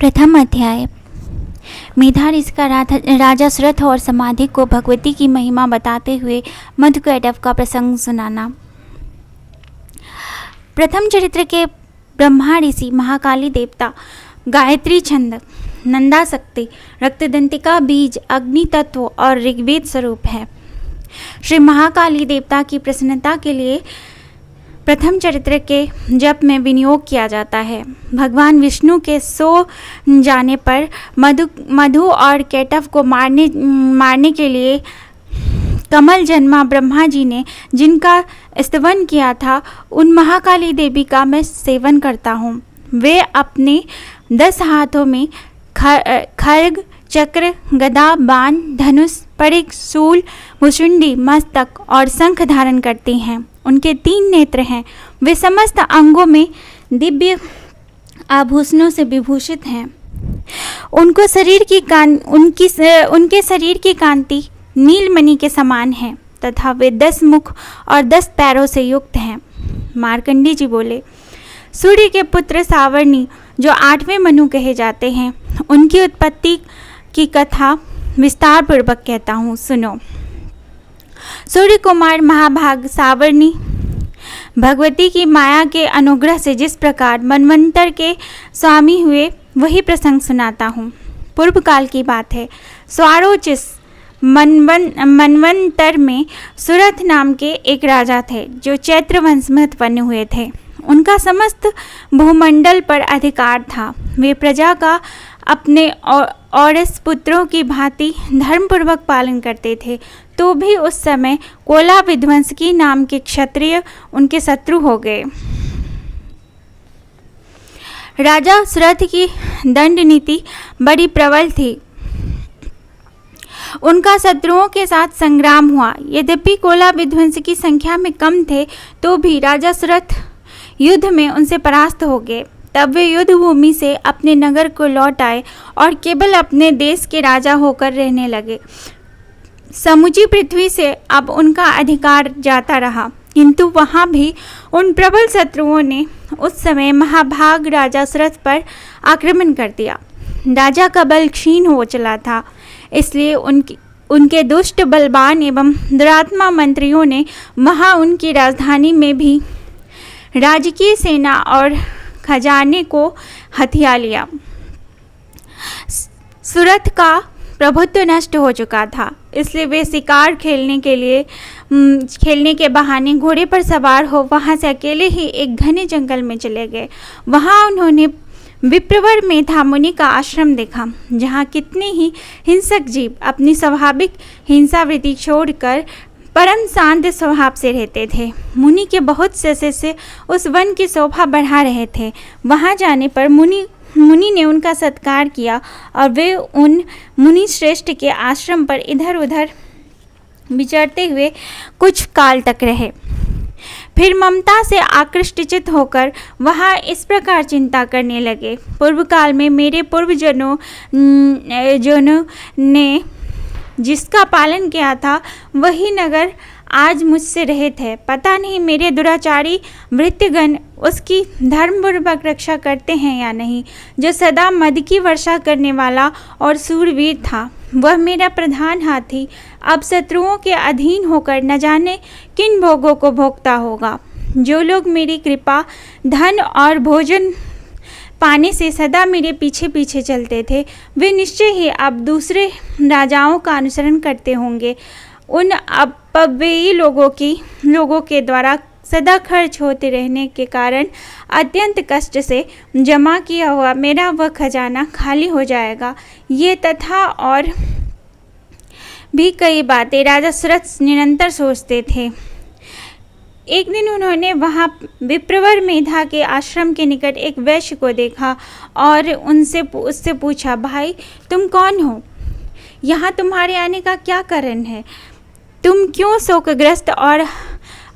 प्रथम अध्याय। मेधा ऋषि का राजा सुरथ और समाधि को भगवती की महिमा बताते हुए मधुकैटभ का प्रसंग सुनाना। प्रथम चरित्र के ब्रह्मा ऋषि, महाकाली देवता, गायत्री छंद, नंदाशक्ति, रक्तदंतिका बीज, अग्नि तत्व और ऋग्वेद स्वरूप है। श्री महाकाली देवता की प्रसन्नता के लिए प्रथम चरित्र के जप में विनियोग किया जाता है। भगवान विष्णु के सो जाने पर मधु और कैटभ को मारने के लिए कमल जन्मा ब्रह्मा जी ने जिनका स्तवन किया था, उन महाकाली देवी का मैं सेवन करता हूँ। वे अपने 10 हाथों में खड्ग, चक्र, गदा, बाण, धनुष, परिघ, शूल, मुशुंडी, मस्तक और शंख धारण करती हैं। उनके 3 नेत्र हैं। वे समस्त अंगों में दिव्य आभूषणों से विभूषित हैं। उनके शरीर की कांति नीलमणि के समान है तथा वे 10 मुख और 10 पैरों से युक्त हैं। मार्कंडी जी बोले, सूर्य के पुत्र सावर्णी, जो 8वें मनु कहे जाते हैं, उनकी उत्पत्ति की कथा विस्तार पूर्वक कहता हूँ, सुनो। सूर्य कुमार महाभाग सावर्णी भगवती की माया के अनुग्रह से जिस प्रकार मनवंतर के स्वामी हुए, वही प्रसंग सुनाता हूँ। पूर्व काल की बात है। स्वारोचिस मनवंतर में सुरथ नाम के एक राजा थे, जो चैत्र वंश में उत्पन्न हुए थे। उनका समस्त भूमंडल पर अधिकार था। वे प्रजा का अपने और पुत्रों की भांति धर्मपूर्वक पालन करते थे। तो भी उस समय कोला विध्वंसकी नाम के क्षत्रिय उनके शत्रु हो गए। राजा सुरथ की दंड नीति बड़ी प्रबल थी। उनका शत्रुओं के साथ संग्राम हुआ। यद्यपि कोला विध्वंस की संख्या में कम थे, तो भी राजा सुरथ युद्ध में उनसे परास्त हो गए। तब वे युद्ध भूमि से अपने नगर को लौट आए और केवल अपने देश के राजा होकर रहने लगे। समूची पृथ्वी से अब उनका अधिकार जाता रहा, किंतु वहाँ भी उन प्रबल शत्रुओं ने उस समय महाभाग राजा सुरथ पर आक्रमण कर दिया। राजा का बल क्षीण हो चला था, इसलिए उनके दुष्ट, बलवान एवं दुरात्मा मंत्रियों ने वहाँ उनकी राजधानी में भी राजकीय सेना और खजाने को हथिया लिया। सुरथ का प्रभुत्व नष्ट हो चुका था, इसलिए वे शिकार खेलने के बहाने घोड़े पर सवार हो वहाँ से अकेले ही एक घने जंगल में चले गए। वहाँ उन्होंने विप्रवर मेधा मुनि का आश्रम देखा, जहाँ कितने ही हिंसक जीव अपनी स्वाभाविक हिंसावृत्ति छोड़कर परम शांत स्वभाव से रहते थे। मुनि के बहुत से शिष्य उस वन की शोभा बढ़ा रहे थे। वहाँ जाने पर मुनि ने उनका सत्कार किया और वे उन मुनि श्रेष्ठ के आश्रम पर इधर उधर विचरते हुए कुछ काल तक रहे। फिर ममता से आकृष्टित होकर वहाँ इस प्रकार चिंता करने लगे, पूर्व काल में मेरे पूर्वजनों ने जिसका पालन किया था, वही नगर आज मुझसे रहित है। पता नहीं मेरे दुराचारी भृत्यगण उसकी धर्मपूर्वक रक्षा करते हैं या नहीं। जो सदा मद की वर्षा करने वाला और सूरवीर था, वह मेरा प्रधान हाथी अब शत्रुओं के अधीन होकर न जाने किन भोगों को भोगता होगा। जो लोग मेरी कृपा, धन और भोजन पाने से सदा मेरे पीछे पीछे चलते थे, वे निश्चय ही अब दूसरे राजाओं का अनुसरण करते होंगे। उन अपव्ययी लोगों के द्वारा सदा खर्च होते रहने के कारण अत्यंत कष्ट से जमा किया हुआ मेरा वह खजाना खाली हो जाएगा। ये तथा और भी कई बातें राजा सुरथ निरंतर सोचते थे। एक दिन उन्होंने वहाँ विप्रवर मेधा के आश्रम के निकट एक वैश्य को देखा और उससे पूछा, भाई तुम कौन हो? यहाँ तुम्हारे आने का क्या कारण है? तुम क्यों शोकग्रस्त और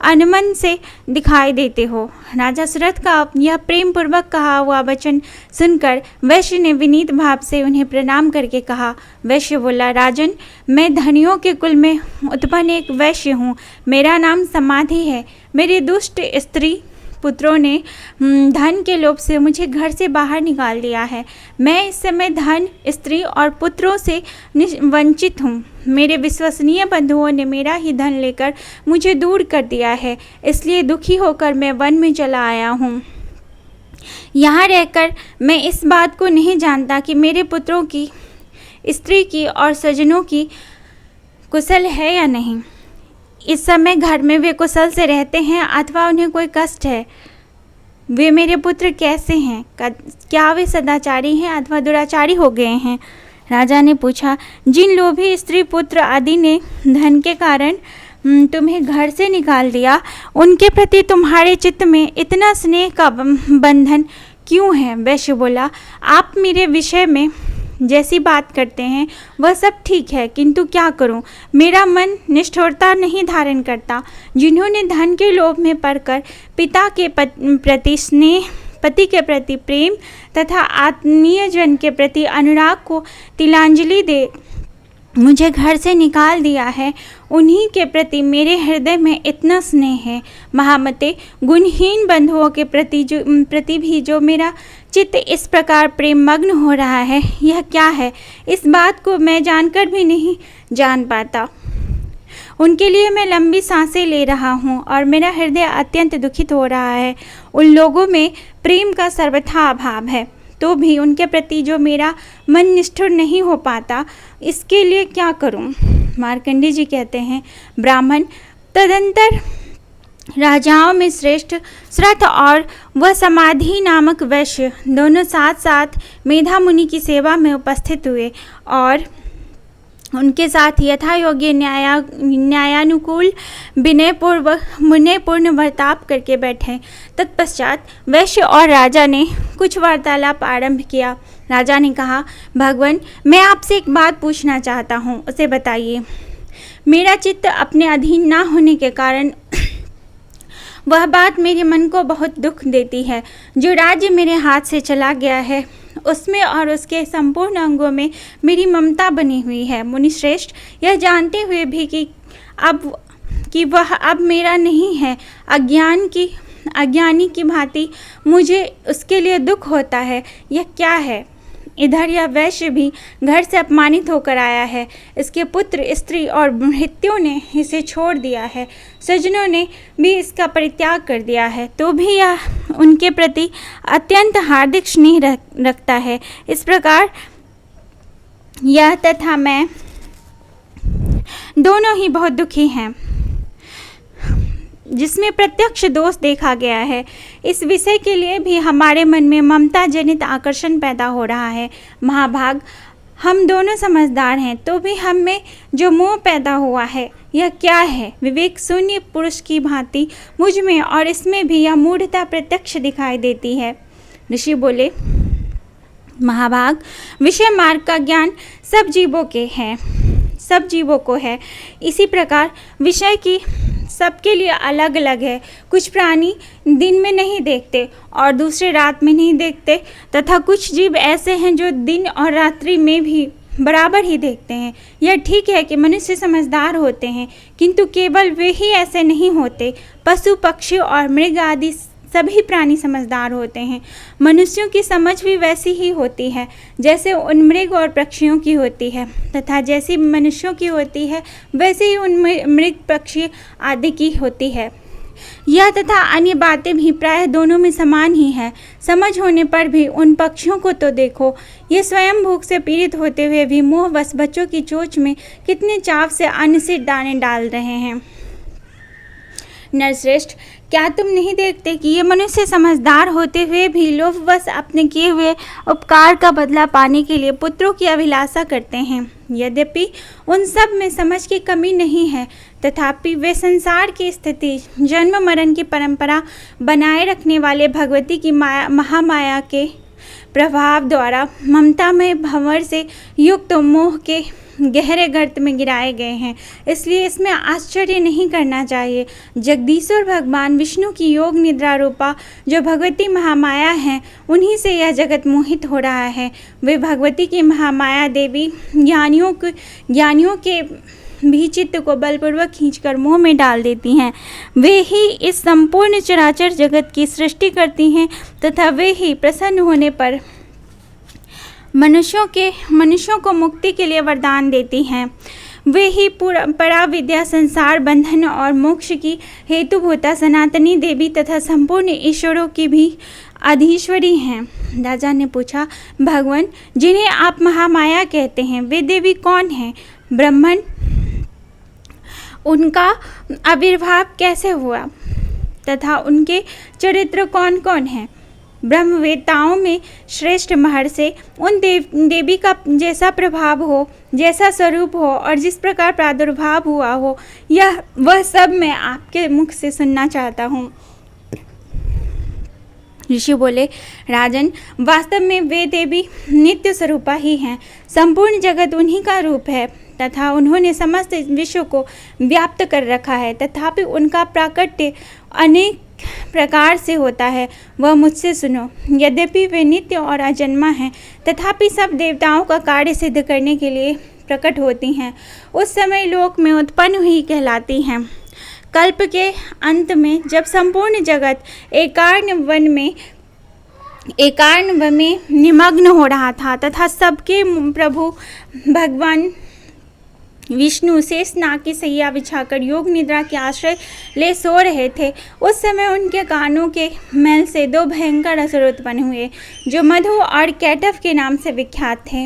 अनमन से दिखाई देते हो? राजा सुरथ का यह प्रेम पूर्वक कहा हुआ वचन सुनकर वैश्य ने विनीत भाव से उन्हें प्रणाम करके कहा। वैश्य बोला, राजन, मैं धनियों के कुल में उत्पन्न एक वैश्य हूँ। मेरा नाम समाधि है। मेरी दुष्ट स्त्री पुत्रों ने धन के लोभ से मुझे घर से बाहर निकाल दिया है। मैं इस समय धन, स्त्री और पुत्रों से वंचित हूँ। मेरे विश्वसनीय बंधुओं ने मेरा ही धन लेकर मुझे दूर कर दिया है, इसलिए दुखी होकर मैं वन में चला आया हूँ। यहाँ रहकर मैं इस बात को नहीं जानता कि मेरे पुत्रों की, स्त्री की और स्वजनों की कुशल है या नहीं। इस समय घर में वे कुशल से रहते हैं अथवा उन्हें कोई कष्ट है। वे मेरे पुत्र कैसे हैं? क्या वे सदाचारी हैं अथवा दुराचारी हो गए हैं? राजा ने पूछा। जिन लोभी स्त्री, पुत्र आदि ने धन के कारण तुम्हें घर से निकाल दिया, उनके प्रति तुम्हारे चित्त में इतना स्नेह का बंधन क्यों है? वैश्य बोला। आप मेरे विषय में जैसी बात करते हैं वह सब ठीक है, किंतु क्या करूं? मेरा मन निष्ठुरता नहीं धारण करता। जिन्होंने धन के लोभ में पड़कर पिता के प्रति स्नेह, पति के प्रति प्रेम तथा आत्मीय जन के प्रति अनुराग को तिलांजलि दे मुझे घर से निकाल दिया है, उन्हीं के प्रति मेरे हृदय में इतना स्नेह है। महामते, गुणहीन बंधुओं के प्रति भी जो मेरा चित्त इस प्रकार प्रेम मग्न हो रहा है, यह क्या है? इस बात को मैं जानकर भी नहीं जान पाता। उनके लिए मैं लंबी सांसें ले रहा हूँ और मेरा हृदय अत्यंत दुखित हो रहा है। उन लोगों में प्रेम का सर्वथा अभाव है, तो भी उनके प्रति जो मेरा मन निष्ठुर नहीं हो पाता, इसके लिए क्या करूं? मार्कंडेय जी कहते हैं, ब्राह्मण तदंतर राजाओं में श्रेष्ठ श्रथ और वह समाधि नामक वैश्य दोनों साथ साथ मेधा मुनि की सेवा में उपस्थित हुए और उनके साथ यथा योग्य न्यायानुकूल विनयपूर्ण वर्ताप करके बैठे। तत्पश्चात वैश्य और राजा ने कुछ वार्तालाप आरंभ किया। राजा ने कहा, भगवान, मैं आपसे एक बात पूछना चाहता हूँ, उसे बताइए। मेरा चित्त अपने अधीन ना होने के कारण वह बात मेरे मन को बहुत दुख देती है। जो राज्य मेरे हाथ से चला गया है, उसमें और उसके संपूर्ण अंगों में मेरी ममता बनी हुई है। मुनिश्रेष्ठ, यह जानते हुए भी कि वह अब मेरा नहीं है, अज्ञानी की भांति मुझे उसके लिए दुख होता है। यह क्या है? इधर यह वैश्य भी घर से अपमानित होकर आया है। इसके पुत्र, स्त्री और भृत्यों ने इसे छोड़ दिया है। स्वजनों ने भी इसका परित्याग कर दिया है, तो भी यह उनके प्रति अत्यंत हार्दिक स्नेह रखता है। इस प्रकार यह तथा मैं दोनों ही बहुत दुखी हैं, जिसमें प्रत्यक्ष दोष देखा गया है। इस विषय के लिए भी हमारे मन में ममता जनित आकर्षण पैदा हो रहा है। महाभाग, हम दोनों समझदार हैं, तो भी हम में जो मोह पैदा हुआ है, यह क्या है? विवेक शून्य पुरुष की भांति मुझ में और इसमें भी यह मूढ़ता प्रत्यक्ष दिखाई देती है। ऋषि बोले, महाभाग, विषय मार्ग का ज्ञान सब जीवों को है। इसी प्रकार विषय की सबके लिए अलग अलग है। कुछ प्राणी दिन में नहीं देखते और दूसरे रात में नहीं देखते, तथा कुछ जीव ऐसे हैं जो दिन और रात्रि में भी बराबर ही देखते हैं। यह ठीक है कि मनुष्य समझदार होते हैं, किंतु केवल वे ही ऐसे नहीं होते। पशु, पक्षी और मृग आदि सभी प्राणी समझदार होते हैं। मनुष्यों की समझ भी वैसी ही होती है जैसे उन मृग और पक्षियों की होती है, तथा जैसी मनुष्यों की होती है वैसे ही उन मृग, पक्षी आदि की होती है। यह तथा अन्य बातें भी प्रायः दोनों में समान ही है। समझ होने पर भी उन पक्षियों को तो देखो, ये स्वयं भूख से पीड़ित होते हुए भी मोहवश बच्चों की चोंच में कितने चाव से अन्न से दाने डाल रहे हैं। नरश्रेष्ठ, क्या तुम नहीं देखते कि ये मनुष्य समझदार होते हुए भी लोभवश अपने किए हुए उपकार का बदला पाने के लिए पुत्रों की अभिलाषा करते हैं? यद्यपि उन सब में समझ की कमी नहीं है, तथापि वे संसार की स्थिति, जन्म मरण की परंपरा बनाए रखने वाले भगवती की महामाया के प्रभाव द्वारा ममता में भंवर से युक्त मोह के गहरे गर्त में गिराए गए हैं। इसलिए इसमें आश्चर्य नहीं करना चाहिए। जगदीश्वर भगवान विष्णु की योग निद्रा रूपा जो भगवती महामाया हैं, उन्हीं से यह जगत मोहित हो रहा है। वे भगवती की महामाया देवी ज्ञानियों के भी चित्त को बलपूर्वक खींचकर मोह में डाल देती हैं। वे ही इस संपूर्ण चराचर जगत की सृष्टि करती हैं तथा वे ही प्रसन्न होने पर मनुष्यों को मुक्ति के लिए वरदान देती हैं। वे ही परा विद्या, संसार बंधन और मोक्ष की हेतुभूता सनातनी देवी तथा संपूर्ण ईश्वरों की भी अधीश्वरी हैं। राजा ने पूछा, भगवान, जिन्हें आप महामाया कहते हैं, वे देवी कौन हैं? ब्राह्मण, उनका आविर्भाव कैसे हुआ तथा उनके चरित्र कौन कौन हैं? ब्रह्मवेत्ताओं में श्रेष्ठ महर्षि उन देवी का जैसा प्रभाव हो, जैसा स्वरूप हो और जिस प्रकार प्रादुर्भाव हुआ हो, वह सब मैं आपके मुख से सुनना चाहता हूँ। ऋषि बोले, राजन, वास्तव में वे देवी नित्य स्वरूपा ही हैं। संपूर्ण जगत उन्हीं का रूप है तथा उन्होंने समस्त विश्व को व्याप्त कर रखा है। तथापि उनका प्राकट्य अनेक प्रकार से होता है, वह मुझसे सुनो। यद्यपि वे नित्य और अजन्मा हैं, तथापि सब देवताओं का कार्य सिद्ध करने के लिए प्रकट होती हैं। उस समय लोक में उत्पन्न हुई कहलाती हैं। कल्प के अंत में जब संपूर्ण जगत एकार्ण वन में निमग्न हो रहा था तथा सबके प्रभु भगवान विष्णु शेषनाग की सैया बिछाकर योग निद्रा के आश्रय ले सो रहे थे, उस समय उनके कानों के मैल से दो भयंकर असुर उत्पन्न हुए जो मधु और कैटव के नाम से विख्यात थे।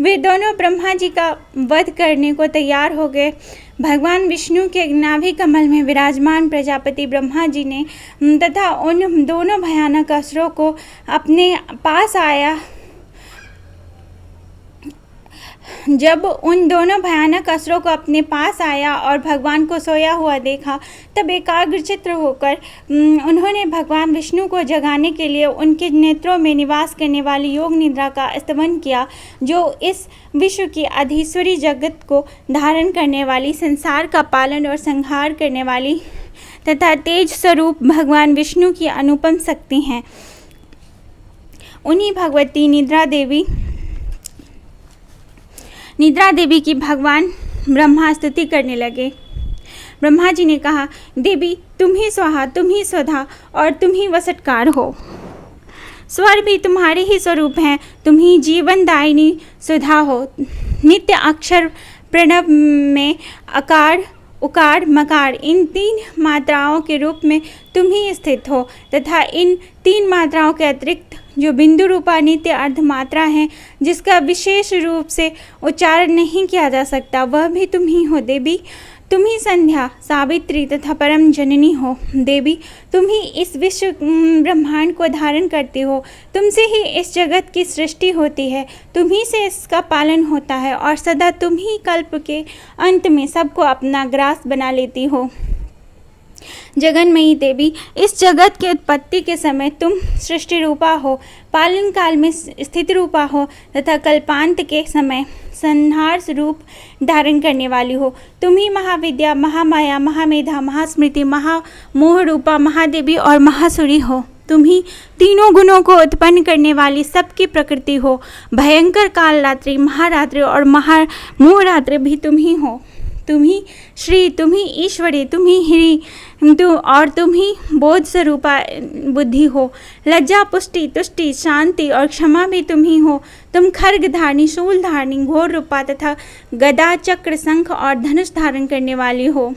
वे दोनों ब्रह्मा जी का वध करने को तैयार हो गए। भगवान विष्णु के नाभि कमल में विराजमान प्रजापति ब्रह्मा जी ने तथा उन दोनों भयानक असुरों को अपने पास आया। जब उन दोनों भयानक असुरों को अपने पास आया और भगवान को सोया हुआ देखा, तब एकाग्रचित्त होकर उन्होंने भगवान विष्णु को जगाने के लिए उनके नेत्रों में निवास करने वाली योग निद्रा का स्तमन किया, जो इस विश्व की अधीश्वरी जगत को धारण करने वाली, संसार का पालन और संहार करने वाली तथा तेज स्वरूप भगवान विष्णु की अनुपम शक्ति हैं। उन्हीं भगवती निद्रा देवी की भगवान ब्रह्मा स्तुति करने लगे। ब्रह्मा जी ने कहा, देवी, तुम ही स्वाहा, तुम ही स्वधा और तुम ही वसटकार हो। स्वर भी तुम्हारे ही स्वरूप हैं, तुम ही जीवनदायिनी सुधा हो। नित्य अक्षर प्रणव में अकार, उकार, मकार, इन तीन मात्राओं के रूप में तुम ही स्थित हो तथा इन तीन मात्राओं के अतिरिक्त जो बिंदु रूपा नित्य अर्ध मात्रा है, जिसका विशेष रूप से उच्चारण नहीं किया जा सकता, वह भी तुम ही हो। देवी, तुम ही संध्या, सावित्री तथा परम जननी हो। देवी, तुम ही इस विश्व ब्रह्मांड को धारण करती हो। तुमसे ही इस जगत की सृष्टि होती है, तुम ही से इसका पालन होता है और सदा तुम ही कल्प के अंत में सबको अपना ग्रास बना लेती हो। जगन्मयी देवी, इस जगत के उत्पत्ति के समय तुम सृष्टि रूपा हो, पालन काल में स्थिति रूपा हो तथा कल्पांत के समय संहार रूप धारण करने वाली हो। तुम ही महाविद्या, महामाया, महामेधा, महास्मृति, महामोह रूपा महादेवी और महासुरी हो। तुम ही तीनों गुणों को उत्पन्न करने वाली सबकी प्रकृति हो। भयंकर काल रात्रि, महारात्रि और महामोह रात्रि भी तुम ही हो। तुम ही श्री, तुम ही ईश्वरी, तुम ही हिरी और तुम ही बोध स्वरूपा बुद्धि हो। लज्जा, पुष्टि, तुष्टि, शांति और क्षमा भी तुम ही हो। तुम खड्ग धारणी, शूल धारणी, घोर रूपा तथा गदा, चक्र, शंख और धनुष धारण करने वाली हो।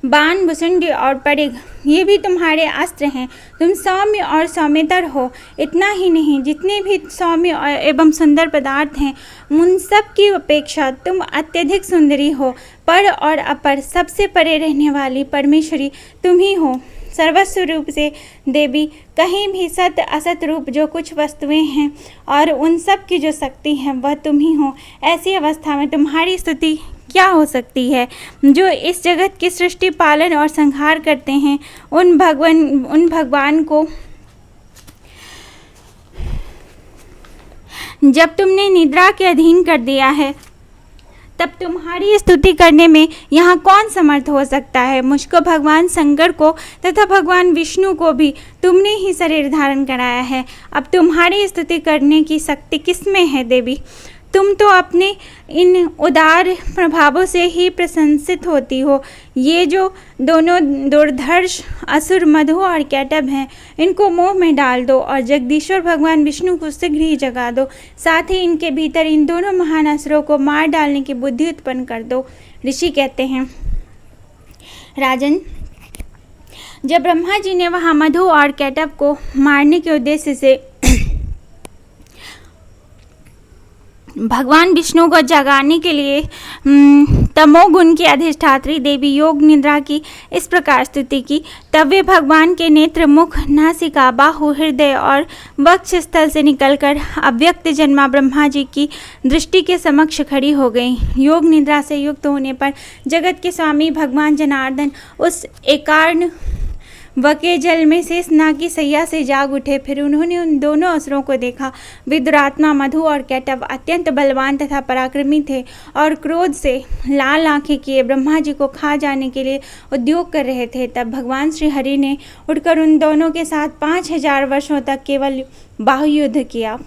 बाण, भुसुंडी और परिघ, ये भी तुम्हारे अस्त्र हैं। तुम सौम्य और सौम्यतर हो। इतना ही नहीं, जितने भी सौम्य एवं सुंदर पदार्थ हैं, उन सब की अपेक्षा तुम अत्यधिक सुंदरी हो। पर और अपर, सबसे परे रहने वाली परमेश्वरी तुम ही हो। सर्वस्व रूप से देवी, कहीं भी सत्य असत रूप जो कुछ वस्तुएं हैं और उन सब की जो शक्ति है, वह तुम ही हो। ऐसी अवस्था में तुम्हारी स्तुति क्या हो सकती है? जो इस जगत की सृष्टि, पालन और संहार करते हैं, उन भगवान को जब तुमने निद्रा के अधीन कर दिया है, तब तुम्हारी स्तुति करने में यहाँ कौन समर्थ हो सकता है? मुझको, भगवान शंकर को तथा भगवान विष्णु को भी तुमने ही शरीर धारण कराया है। अब तुम्हारी स्तुति करने की शक्ति किसमें है देवी? तुम तो अपने इन उदार प्रभावों से ही प्रशंसित होती हो। ये जो दोनों दुर्धर्ष असुर मधु और कैटभ हैं, इनको मोह में डाल दो और जगदीश्वर भगवान विष्णु को शीघ्र ही जगा दो। साथ ही इनके भीतर इन दोनों महान असुरों को मार डालने की बुद्धि उत्पन्न कर दो। ऋषि कहते हैं, राजन, जब ब्रह्मा जी ने वहाँ मधु और कैटभ को मारने के उद्देश्य से भगवान विष्णु को जगाने के लिए तमोगुण की अधिष्ठात्री देवी योग निद्रा की इस प्रकार स्तुति की, तब वे भगवान के नेत्र, मुख, नासिका, बाहु, हृदय और वक्ष स्थल से निकलकर अव्यक्त जन्मा ब्रह्मा जी की दृष्टि के समक्ष खड़ी हो गई। योग निद्रा से युक्त होने पर जगत के स्वामी भगवान जनार्दन उस एकार्ण वके जल में शेष नाग की सैया से जाग उठे। फिर उन्होंने उन दोनों असुरों को देखा। वे दुरात्मा मधु और कैटभ अत्यंत बलवान तथा पराक्रमी थे और क्रोध से लाल आंखें किए ब्रह्मा जी को खा जाने के लिए उद्योग कर रहे थे। तब भगवान श्री हरि ने उठकर उन दोनों के साथ 5000 वर्षों तक केवल बाहुयुद्ध किया।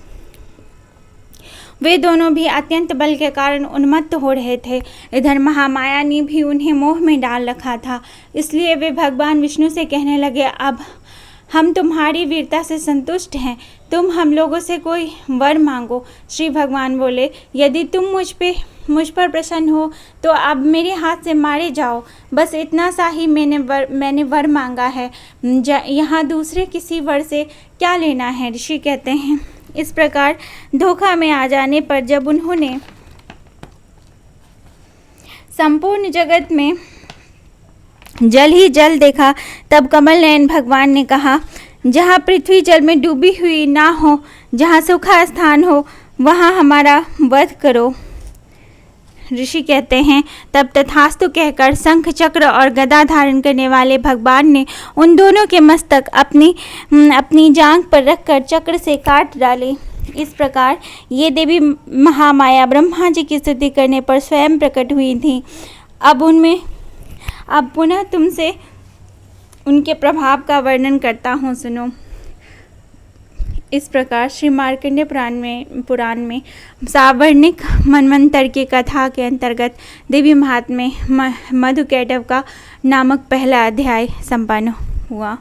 वे दोनों भी अत्यंत बल के कारण उन्मत्त हो रहे थे। इधर महामाया ने भी उन्हें मोह में डाल रखा था। इसलिए वे भगवान विष्णु से कहने लगे, अब हम तुम्हारी वीरता से संतुष्ट हैं, तुम हम लोगों से कोई वर मांगो। श्री भगवान बोले, यदि तुम मुझ पर प्रसन्न हो तो अब मेरे हाथ से मारे जाओ। बस इतना सा ही मैंने वर मांगा है, यहाँ दूसरे किसी वर से क्या लेना है। ऋषि कहते हैं, इस प्रकार धोखा में आ जाने पर जब उन्होंने संपूर्ण जगत में जल ही जल देखा, तब कमल नयन भगवान ने कहा, जहाँ पृथ्वी जल में डूबी हुई ना हो, जहाँ सूखा स्थान हो, वहाँ हमारा वध करो। ऋषि कहते हैं, तब तथास्तु कहकर शंख, चक्र और गदा धारण करने वाले भगवान ने उन दोनों के मस्तक अपनी जांघ पर रखकर चक्र से काट डाले। इस प्रकार ये देवी महामाया ब्रह्मा जी की स्तुति करने पर स्वयं प्रकट हुई थी। अब पुनः तुमसे उनके प्रभाव का वर्णन करता हूँ, सुनो। इस प्रकार श्री मार्कंडेय पुराण में सावर्णिक मनवंतर की कथा के अंतर्गत देवी महात्म्य मधु कैटभ का नामक पहला अध्याय संपन्न हुआ।